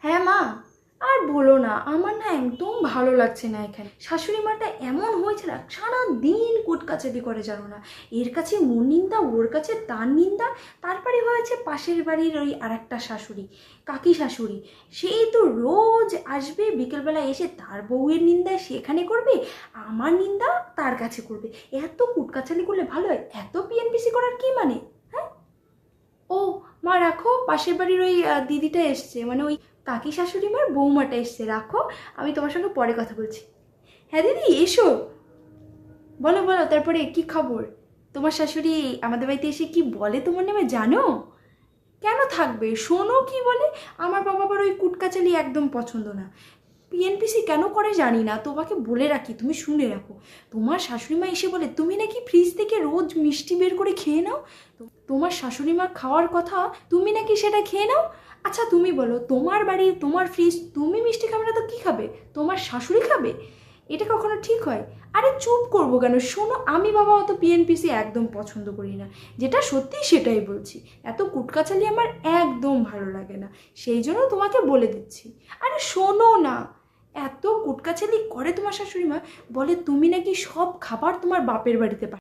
হ্যাঁ মা, আর বলো না, আমার না একদম ভালো লাগছে না এখানে। শাশুড়ি মাটা এমন হয়েছে না, সারাদিন কুটকাচালি করে জানো না, এর কাছে মোর নিন্দা, ওর কাছে তার নিন্দা। তারপরে হয়েছে পাশের বাড়ির ওই আরেকটা শাশুড়ি, কাকি শাশুড়ি, সেই তো রোজ আসবে বিকেলবেলা এসে তার বউয়ের নিন্দায় সেখানে করবে, আমার নিন্দা তার কাছে করবে। এত কুটকাচালি করলে ভালো হয়? এত পিএনপিসি করার কি মানে? হ্যাঁ। ও মা রাখো, পাশের বাড়ির ওই দিদিটা এসছে, মানে ওই কাকি শাশুড়ি মার বৌমাটা এসছে, রাখো, আমি তোমার সঙ্গে পরে কথা বলছি। হ্যাঁ দিদি এসো। বলো বলো, তারপরে কি খবর? তোমার শাশুড়ি আমাদের বাড়িতে এসে কি বলে তোমার নামে জানো? কেন থাকবে, শোনো কি বলে। আমার বাবা আবার ওই কুটকাচালি একদম পছন্দ না। পিএনপিসি কেন করে জানি না, তোমাকে বলে রাখি, তুমি শুনে রাখো। তোমার শাশুড়ি মা এসে বলে তুমি নাকি ফ্রিজ থেকে রোজ মিষ্টি বের করে খেয়ে নাও। তোমার শাশুড়ি মা খাওয়ার কথা, তুমি নাকি সেটা খেয়ে নাও। আচ্ছা তুমি বলো, তোমার বাড়ি, তোমার ফ্রিজ, তুমি মিষ্টি খাবে না তো কি খাবে? তোমার শাশুড়ি খাবে? এটা কখনো ঠিক হয়? আরে চুপ করবো কেন, শোনো, আমি বাবা অত পিএনপিসি একদম পছন্দ করি না, যেটা সত্যি সেটাই বলছি। এত কুটকাচালি আমার একদম ভালো লাগে না, সেই জন্য তোমাকে বলে দিচ্ছি। আরে শোনো না, এত কুটকাচালি করে তোমার শাশুড়ি মা, বলে তুমি নাকি সব খাবার তোমার বাপের বাড়িতে